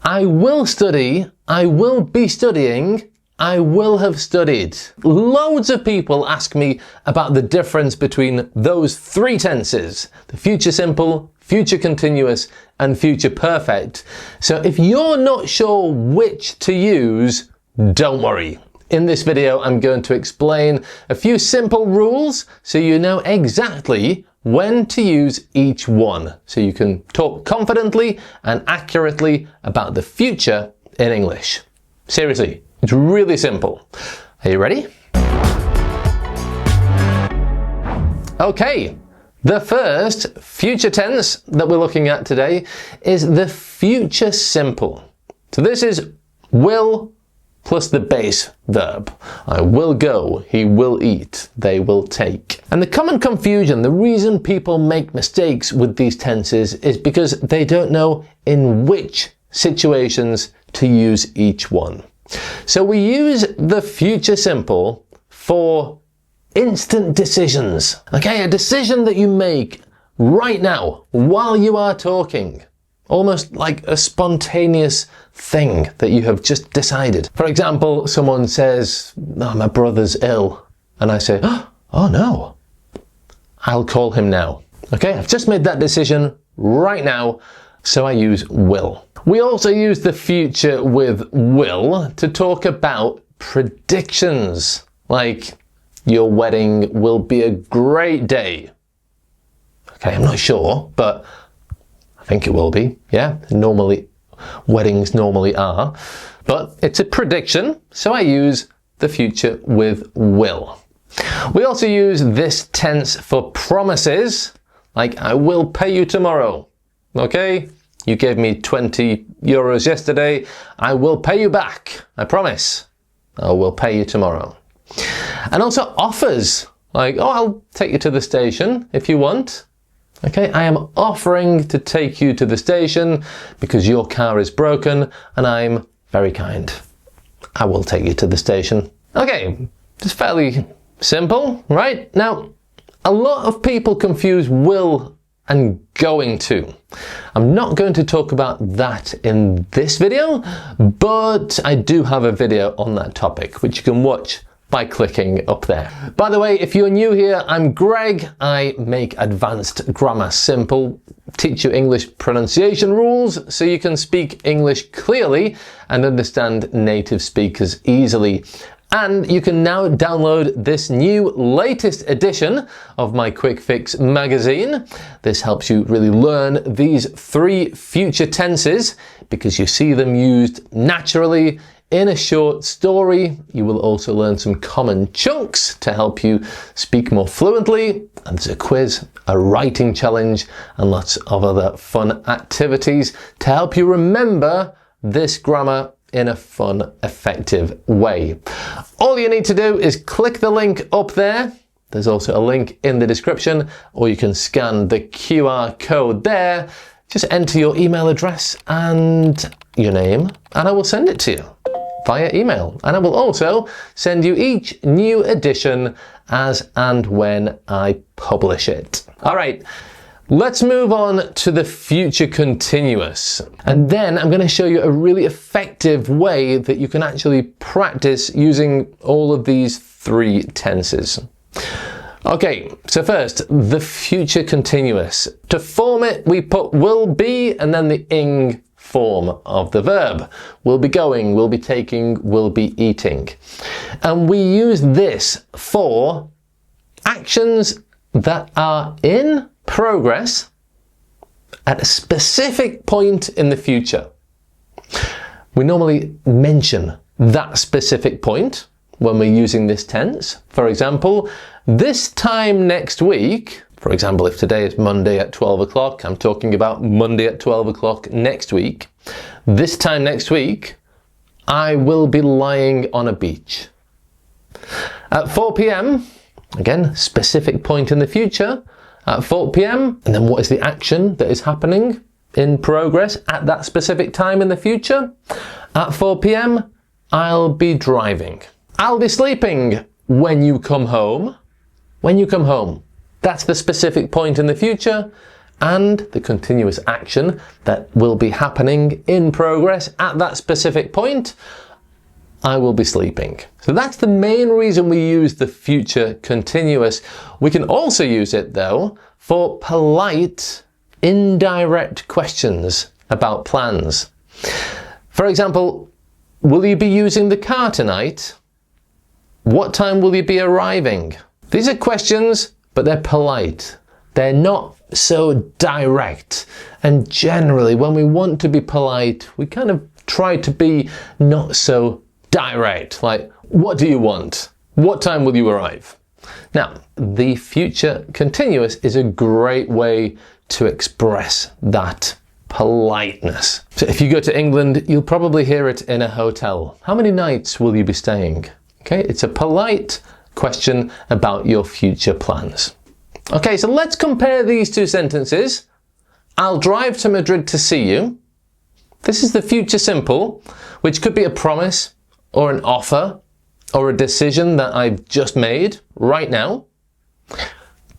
I will study, I will be studying, I will have studied. Loads of people ask me about the difference between those three tenses, the future simple, future continuous, and future perfect. So if you're not sure which to use, don't worry. In this video, I'm going to explain a few simple rules so you know exactly when to use each one, so you can talk confidently and accurately about the future in English. Seriously, it's really simple. Are you ready? Okay, the first future tense that we're looking at today is the future simple. So this is will plus the base verb. I will go, he will eat, they will take. And the common confusion, the reason people make mistakes with these tenses is because they don't know in which situations to use each one. So we use the future simple for instant decisions. Okay, a decision that you make right now while you are talking. Almost like a spontaneous thing that you have just decided. For example, someone says, "Oh, my brother's ill." And I say, "Oh no, I'll call him now." Okay, I've just made that decision right now, so I use will. We also use the future with will to talk about predictions, like your wedding will be a great day. Okay, I'm not sure, but I think it will be. Yeah, weddings normally are. But it's a prediction, so I use the future with will. We also use this tense for promises, like I will pay you tomorrow. Okay? You gave me 20 euros yesterday. I will pay you back. I promise. I will pay you tomorrow. And also offers, like, oh, I'll take you to the station if you want. Okay, I am offering to take you to the station because your car is broken and I'm very kind. I will take you to the station. Okay, just fairly simple, right? Now, a lot of people confuse will and going to. I'm not going to talk about that in this video, but I do have a video on that topic, which you can watch by clicking up there. By the way, if you're new here, I'm Greg. I make advanced grammar simple, teach you English pronunciation rules so you can speak English clearly and understand native speakers easily. And you can now download this new latest edition of my Quick Fix magazine. This helps you really learn these three future tenses because you see them used naturally in a short story. You will also learn some common chunks to help you speak more fluently. And there's a quiz, a writing challenge, and lots of other fun activities to help you remember this grammar in a fun, effective way. All you need to do is click the link up there. There's also a link in the description, or you can scan the QR code there. Just enter your email address and your name, and I will send it to you via email. And I will also send you each new edition as and when I publish it. All right. Let's move on to the future continuous. And then I'm going to show you a really effective way that you can actually practice using all of these three tenses. Okay, so first, the future continuous. To form it, we put will be and then the ing form of the verb. Will be going, will be taking, will be eating. And we use this for actions that are in progress at a specific point in the future. We normally mention that specific point when we're using this tense. For example, this time next week, for example, if today is Monday at 12 o'clock, I'm talking about Monday at 12 o'clock next week. This time next week, I will be lying on a beach. At 4 p.m, again, specific point in the future, at 4 p.m, and then what is the action that is happening in progress at that specific time in the future? At 4 p.m, I'll be driving. I'll be sleeping when you come home. When you come home. That's the specific point in the future. and the continuous action that will be happening in progress at that specific point, I will be sleeping. So that's the main reason we use the future continuous. We can also use it though for polite, indirect questions about plans. For example, will you be using the car tonight? What time will you be arriving? These are questions, but they're polite. They're not so direct. And generally, when we want to be polite, we kind of try to be not so direct. Like, what do you want? What time will you arrive? Now, the future continuous is a great way to express that politeness. So if you go to England, you'll probably hear it in a hotel. How many nights will you be staying? Okay, it's a polite question about your future plans. Okay, so let's compare these two sentences. I'll drive to Madrid to see you. This is the future simple, which could be a promise or an offer or a decision that I've just made right now.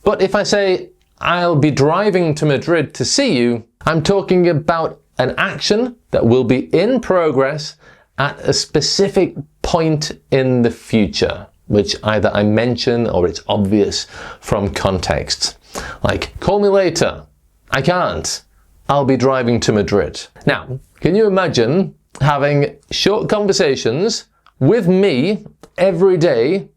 But if I say, I'll be driving to Madrid to see you, I'm talking about an action that will be in progress at a specific point in the future, which either I mention or it's obvious from context. Like, call me later. I can't. I'll be driving to Madrid. Now, can you imagine having short conversations with me every day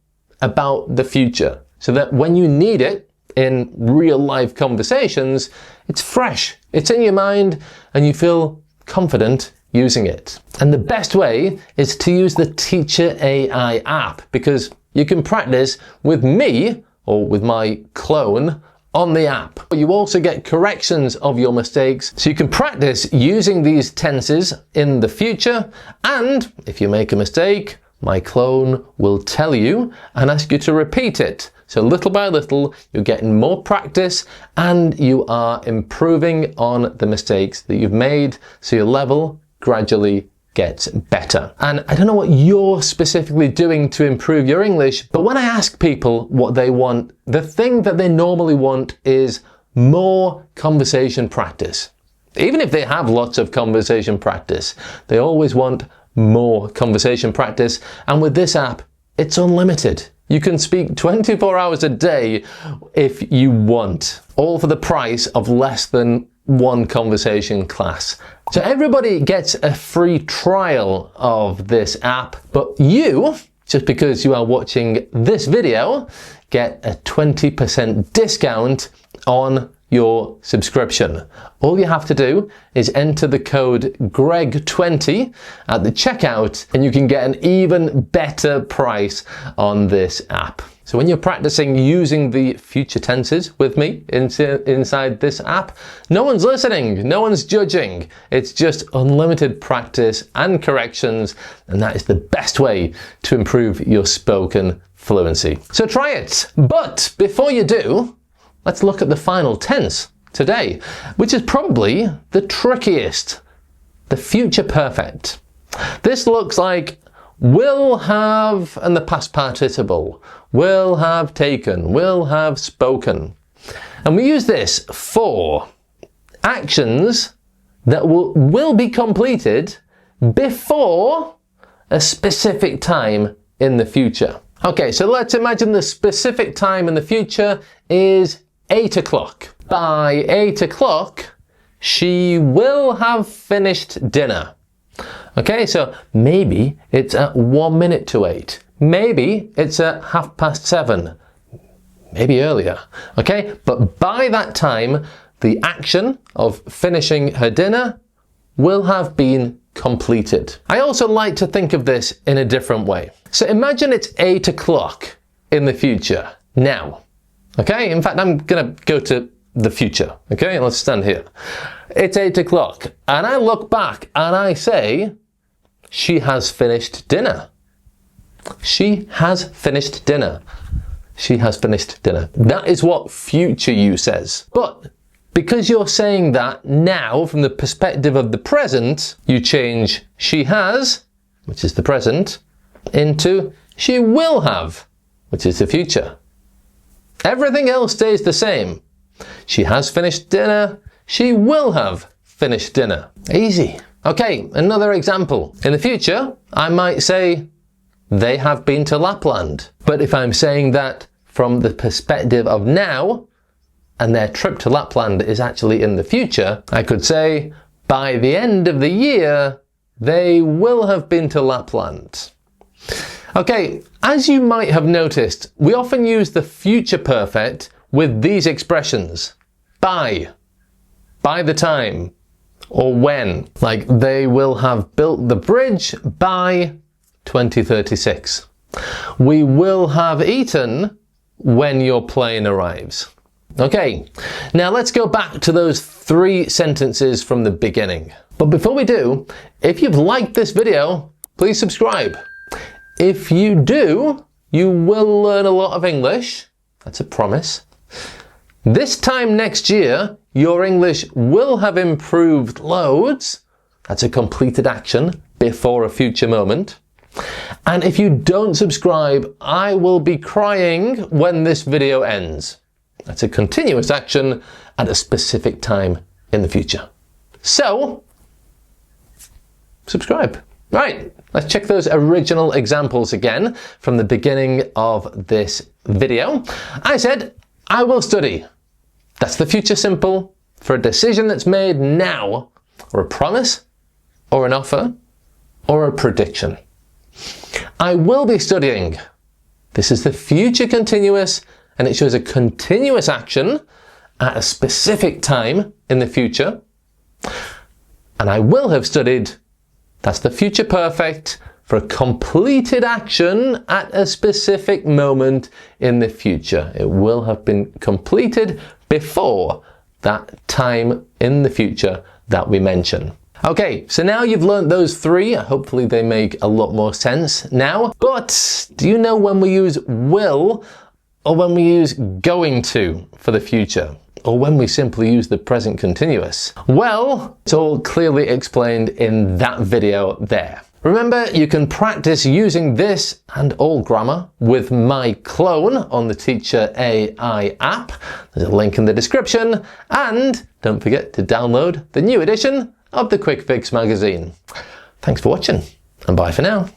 about the future, so that when you need it in real life conversations, it's fresh, it's in your mind, and you feel confident using it. And the best way is to use the Teacher AI app, because you can practice with me or with my clone on the app. You also get corrections of your mistakes, so you can practice using these tenses in the future, and if you make a mistake, my clone will tell you and ask you to repeat it. So little by little, you're getting more practice and you are improving on the mistakes that you've made, so your level gradually gets better. And I don't know what you're specifically doing to improve your English, but when I ask people what they want, the thing that they normally want is more conversation practice. Even if they have lots of conversation practice, they always want more conversation practice. And with this app, it's unlimited. You can speak 24 hours a day if you want, all for the price of less than one conversation class. So everybody gets a free trial of this app, but you, just because you are watching this video, get a 20% discount on your subscription. All you have to do is enter the code GREG20 at the checkout and you can get an even better price on this app. So when you're practicing using the future tenses with me inside this app, no one's listening, no one's judging. It's just unlimited practice and corrections, and that is the best way to improve your spoken fluency. So try it. But before you do, let's look at the final tense today, which is probably the trickiest, the future perfect. This looks like will have and the past participle, will have taken, will have spoken. And we use this for actions that will be completed before a specific time in the future. Okay, so let's imagine the specific time in the future is 8 o'clock. By 8 o'clock, she will have finished dinner. Okay, so maybe it's at 1 minute to 8. Maybe it's at 7:30. Maybe earlier. Okay, but by that time, the action of finishing her dinner will have been completed. I also like to think of this in a different way. So imagine it's 8 o'clock in the future now. Okay, in fact, I'm gonna go to the future. Okay, let's stand here. It's 8 o'clock, and I look back and I say, she has finished dinner. She has finished dinner. She has finished dinner. That is what future you says. But because you're saying that now from the perspective of the present, you change she has, which is the present, into she will have, which is the future. Everything else stays the same. She has finished dinner. She will have finished dinner. Easy. Okay, another example. In the future, I might say, they have been to Lapland. But if I'm saying that from the perspective of now, and their trip to Lapland is actually in the future, I could say, by the end of the year, they will have been to Lapland. Okay, as you might have noticed, we often use the future perfect with these expressions. By the time, or when. Like, they will have built the bridge by 2036. We will have eaten when your plane arrives. Okay, now let's go back to those 3 sentences from the beginning. But before we do, if you've liked this video, please subscribe. If you do, you will learn a lot of English. That's a promise. This time next year, your English will have improved loads. That's a completed action before a future moment. And if you don't subscribe, I will be crying when this video ends. That's a continuous action at a specific time in the future. So, subscribe. Right, let's check those original examples again from the beginning of this video. I said, I will study. That's the future simple for a decision that's made now, or a promise, or an offer, or a prediction. I will be studying. This is the future continuous, and it shows a continuous action at a specific time in the future. And I will have studied. That's the future perfect for a completed action at a specific moment in the future. It will have been completed before that time in the future that we mention. Okay, so now you've learned those 3. Hopefully they make a lot more sense now. But do you know when we use will or when we use going to for the future? Or when we simply use the present continuous? Well, it's all clearly explained in that video there. Remember, you can practice using this and all grammar with my clone on the Teacher AI app. There's a link in the description. And don't forget to download the new edition of the Quick Fix magazine. Thanks for watching, and bye for now.